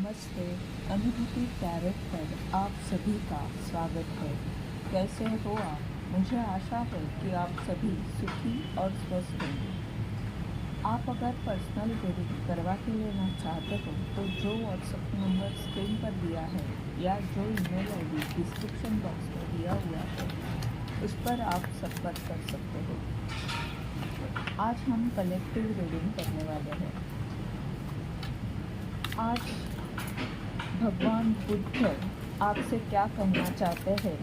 नमस्ते। अनुभूति टैरेट पर आप सभी का स्वागत है। कैसे हो आप? मुझे आशा है कि आप सभी सुखी और स्वस्थ होंगे। आप अगर पर्सनल रीडिंग करवा के लेना चाहते हो तो जो व्हाट्सएप नंबर स्क्रीन पर दिया है या जो ईमेल आईडी डिस्क्रिप्शन बॉक्स में दिया हुआ है उस पर आप संपर्क कर सकते हो। आज हम कलेक्टिव रीडिंग करने वाले हैं। आज भगवान बुद्ध आपसे क्या कहना चाहते हैं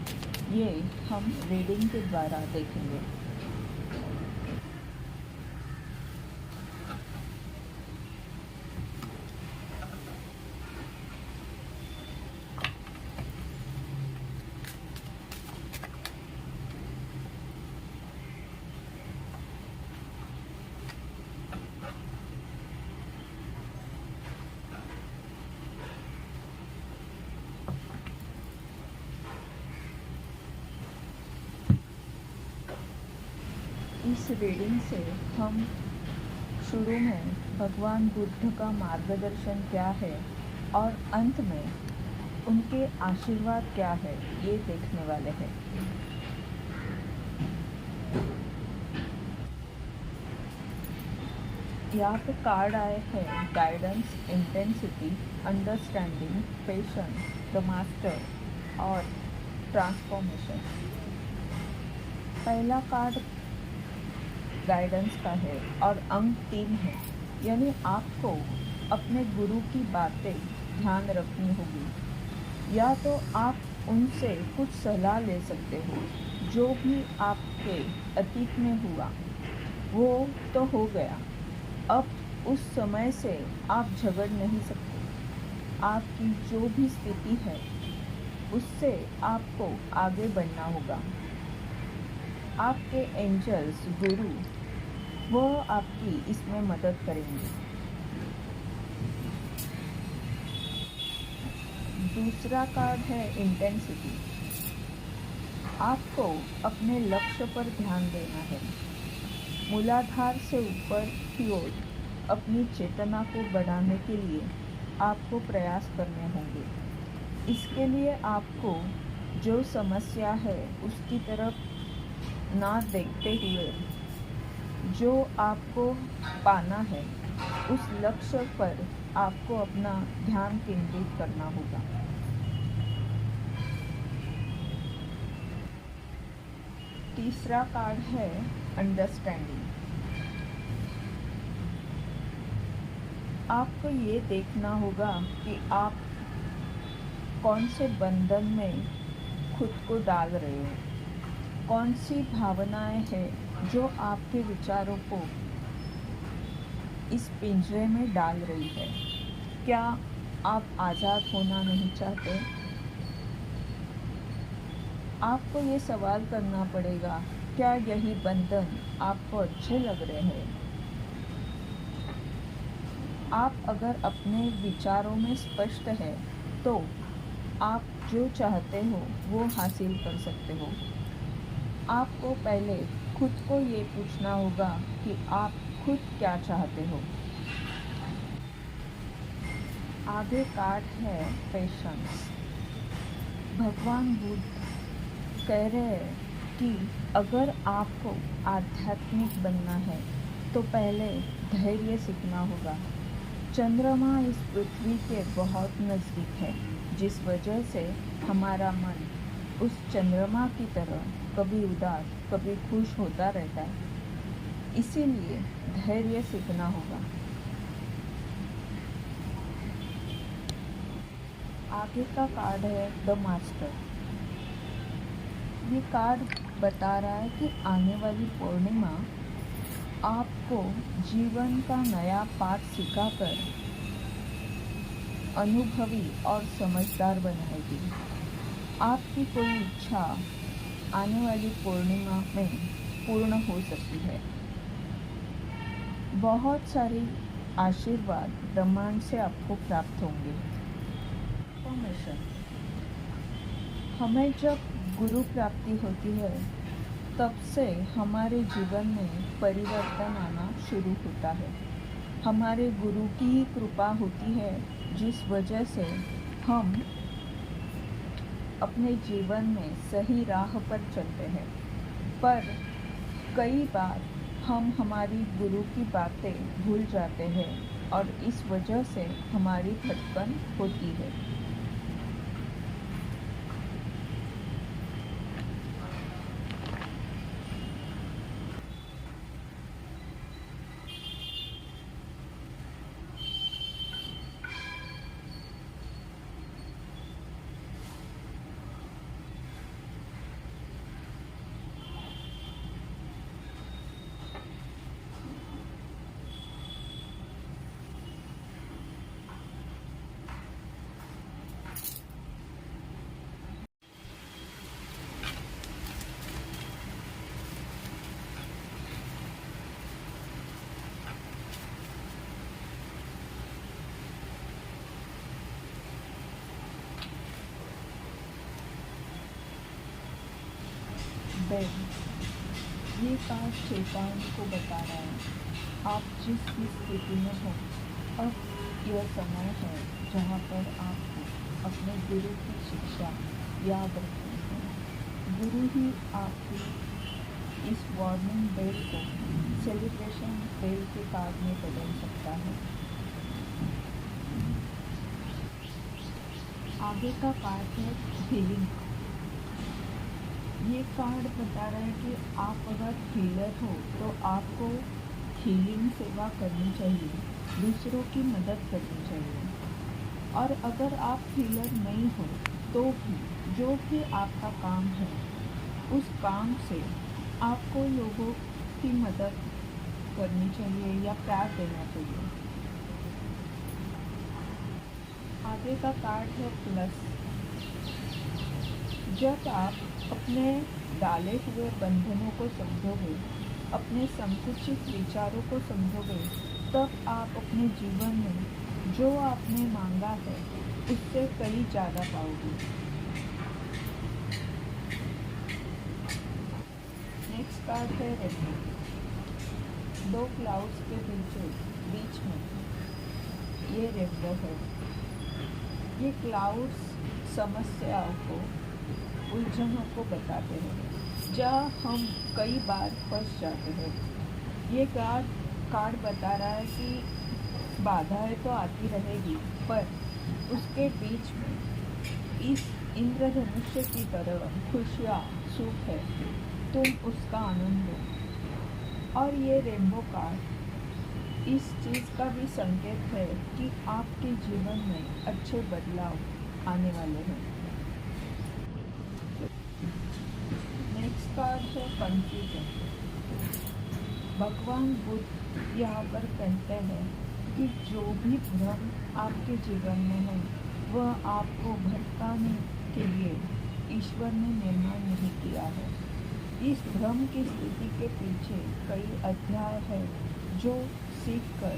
ये हम रीडिंग के द्वारा देखेंगे। इस रीडिंग से हम शुरू में भगवान बुद्ध का मार्गदर्शन क्या है और अंत में उनके आशीर्वाद क्या है ये देखने वाले हैं। यहाँ पे कार्ड आए हैं guidance, intensity, understanding, patience, the master और ट्रांसफॉर्मेशन। पहला कार्ड गाइडेंस का है और अंक 3 है, यानी आपको अपने गुरु की बातें ध्यान रखनी होगी। या तो आप उनसे कुछ सलाह ले सकते हो। जो भी आपके अतीत में हुआ वो तो हो गया, अब उस समय से आप झगड़ नहीं सकते। आपकी जो भी स्थिति है उससे आपको आगे बढ़ना होगा। आपके एंजल्स, गुरु, वह आपकी इसमें मदद करेंगे। दूसरा कार्ड है इंटेंसिटी। आपको अपने लक्ष्य पर ध्यान देना है। मूलाधार से ऊपर की ओर अपनी चेतना को बढ़ाने के लिए आपको प्रयास करने होंगे। इसके लिए आपको जो समस्या है उसकी तरफ ना देखते हुए जो आपको पाना है उस लक्ष्य पर आपको अपना ध्यान केंद्रित करना होगा। तीसरा कार्ड है अंडरस्टैंडिंग। आपको ये देखना होगा कि आप कौन से बंधन में खुद को डाल रहे हो, कौन सी भावनाएं हैं जो आपके विचारों को इस पिंजरे में डाल रही है। क्या आप आज़ाद होना नहीं चाहते? आपको ये सवाल करना पड़ेगा, क्या यही बंधन आपको अच्छे लग रहे हैं? आप अगर अपने विचारों में स्पष्ट है तो आप जो चाहते हो वो हासिल कर सकते हो। आपको पहले खुद को ये पूछना होगा कि आप खुद क्या चाहते हो। आगे कार्ड है पेशेंस। भगवान बुद्ध कह रहे हैं कि अगर आपको आध्यात्मिक बनना है तो पहले धैर्य सीखना होगा। चंद्रमा इस पृथ्वी के बहुत नज़दीक है, जिस वजह से हमारा मन उस चंद्रमा की तरह कभी उदास कभी खुश होता रहता है। इसीलिए धैर्य सीखना होगा। आगे का कार्ड है द मास्टर। ये कार्ड बता रहा है कि आने वाली पूर्णिमा आपको जीवन का नया पाठ सिखाकर अनुभवी और समझदार बनाएगी। आपकी कोई इच्छा आने वाली पूर्णिमा में पूर्ण हो सकती है। बहुत सारी आशीर्वाद ब्रह्मांड से आपको प्राप्त होंगे। इन्फॉर्मेशन। हमें जब गुरु प्राप्ति होती है तब से हमारे जीवन में परिवर्तन आना शुरू होता है। हमारे गुरु की ही कृपा होती है जिस वजह से हम अपने जीवन में सही राह पर चलते हैं। पर कई बार हम हमारी गुरु की बातें भूल जाते हैं और इस वजह से हमारी भटकन होती है। बेन, ये पाठ चेतावनी को बता रहा है। आप जिस भी स्थिति में हो, अब यह समय है जहाँ पर आपको अपने गुरु की शिक्षा याद रखनी है। गुरु ही आपकी इस वार्निंग बेल को सेलिब्रेशन बेल के कार्ड में बदल सकता है। आगे का पार्ट है हीलिंग। ये कार्ड बता रहा है कि आप अगर हीलर हो तो आपको हीलिंग सेवा करनी चाहिए, दूसरों की मदद करनी चाहिए। और अगर आप हीलर नहीं हो तो भी जो भी आपका काम है उस काम से आपको लोगों की मदद करनी चाहिए या प्यार देना चाहिए। आगे का कार्ड है प्लस। जब आप अपने डाले हुए बंधनों को समझोगे, अपने संकुचित विचारों को समझोगे, तब आप अपने जीवन में जो आपने मांगा है उससे कई ज़्यादा पाओगे। नेक्स्ट कार्ड है रेनबो। 2 क्लाउड्स के बीच में ये रेनबो है। ये क्लाउड्स समस्याओं को, उलझनों को बताते हैं जहाँ हम कई बार फंस जाते हैं। ये कार्ड बता रहा है कि बाधाएं तो आती रहेगी, पर उसके बीच में इस इंद्रधनुष्य की तरह खुशियाँ, सुख है, तुम उसका आनंद लो। और ये रेनबो कार्ड इस चीज़ का भी संकेत है कि आपके जीवन में अच्छे बदलाव आने वाले हैं। नेक्स्ट कार्ड है कंफ्यूजन। भगवान बुद्ध यहाँ पर कहते हैं कि जो भी भ्रम आपके जीवन में है वह आपको भटकाने के लिए ईश्वर ने निर्माण नहीं किया है। इस भ्रम की स्थिति के पीछे कई अध्याय है जो सीखकर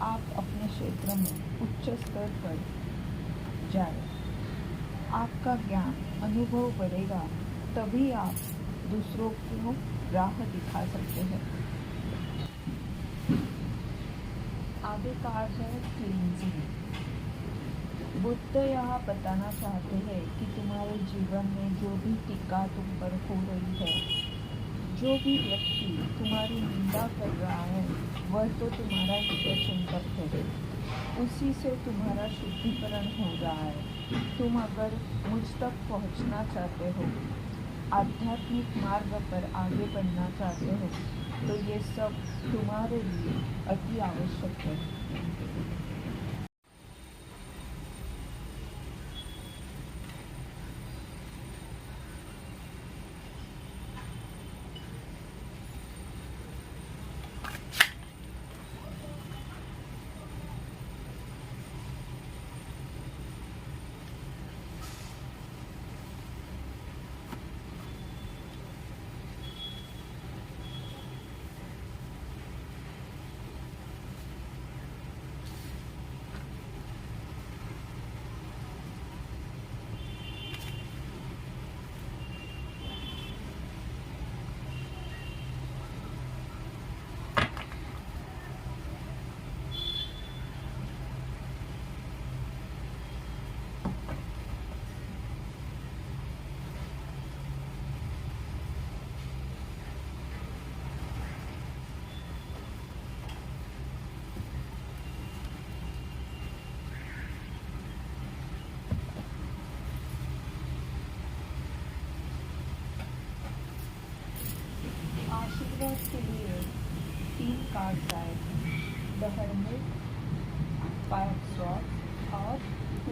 आप अपने क्षेत्र में उच्च स्तर पर जाए। आपका ज्ञान अनुभव बढ़ेगा, तभी आप दूसरों को राह दिखा सकते हैं। आगे कार्ड है क्लींजिंग। बुद्ध यहाँ बताना चाहते हैं कि तुम्हारे जीवन में जो भी टीका तुम पर हो रही है, जो भी व्यक्ति तुम्हारी निंदा कर रहा है, वह तो तुम्हारा हृदय चिंतक है। उसी से तुम्हारा शुद्धिकरण हो रहा है। तुम अगर मुझ तक पहुँचना चाहते हो, आध्यात्मिक मार्ग पर आगे बढ़ना चाहते हो, तो ये सब तुम्हारे लिए अति आवश्यक है।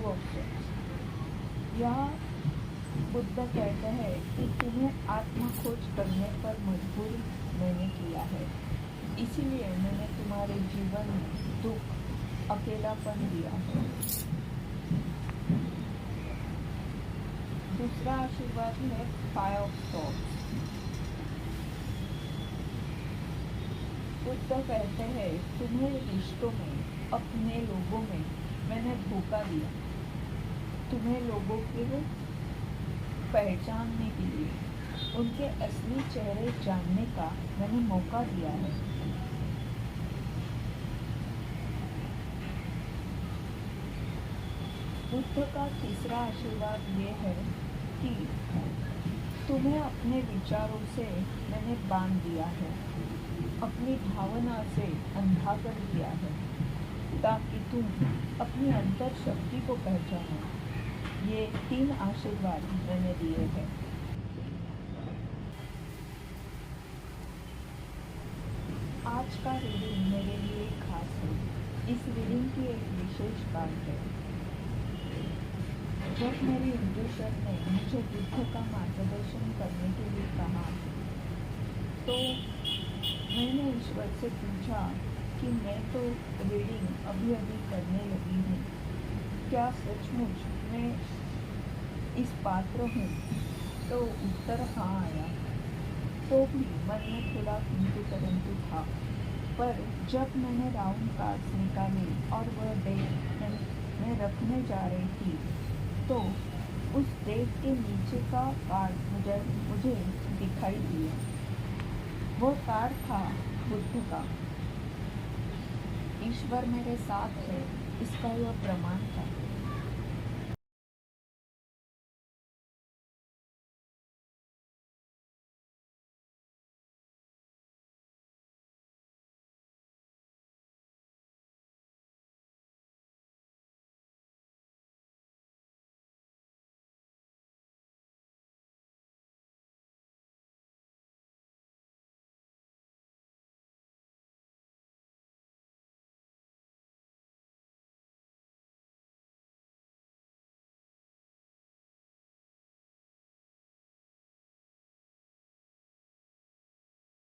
ऑब्जेक्ट्स। या बुद्ध कहते हैं कि तुम्हें आत्मा खोज करने पर मजबूर मैंने किया है, इसीलिए मैंने तुम्हारे जीवन में दुख, अकेलापन दिया है। दूसरा आशीर्वाद है फायर ऑफ सॉर्ड्स। बुद्ध कहते हैं तुम्हें रिश्तों में, अपने लोगों में मैंने धोखा दिया, तुम्हें लोगों को पहचानने के लिए उनके असली चेहरे जानने का मैंने मौका दिया है। बुद्ध का तीसरा आशीर्वाद ये है कि तुम्हें अपने विचारों से मैंने बांध दिया है, अपनी भावना से अंधा कर दिया है, ताकि तुम अपनी अंतर शक्ति को पहचानो। ये 3 आशीर्वाद मैंने दिए हैं। आज का रीडिंग मेरे लिए खास है। इस रीडिंग की एक विशेष बात है। जब मेरी इंट्यूशन ने मुझे बुद्ध का मार्गदर्शन करने के लिए कहा, तो मैंने ईश्वर से पूछा कि मैं तो रीडिंग अभी अभी करने लगी हूँ, क्या सचमुच मैं इस पात्र हूँ? तो उत्तर हाँ आया। तो भी मन में थोड़ा किंतु परंतु था। पर जब मैंने राउंड कार्ड्स निकाले और वह डेक मैं रखने जा रही थी, तो उस डेक के नीचे का कार्ड मुझे दिखाई दिया। वो कार्ड था बुद्ध का। ईश्वर मेरे साथ है, इसका यह प्रमाण था।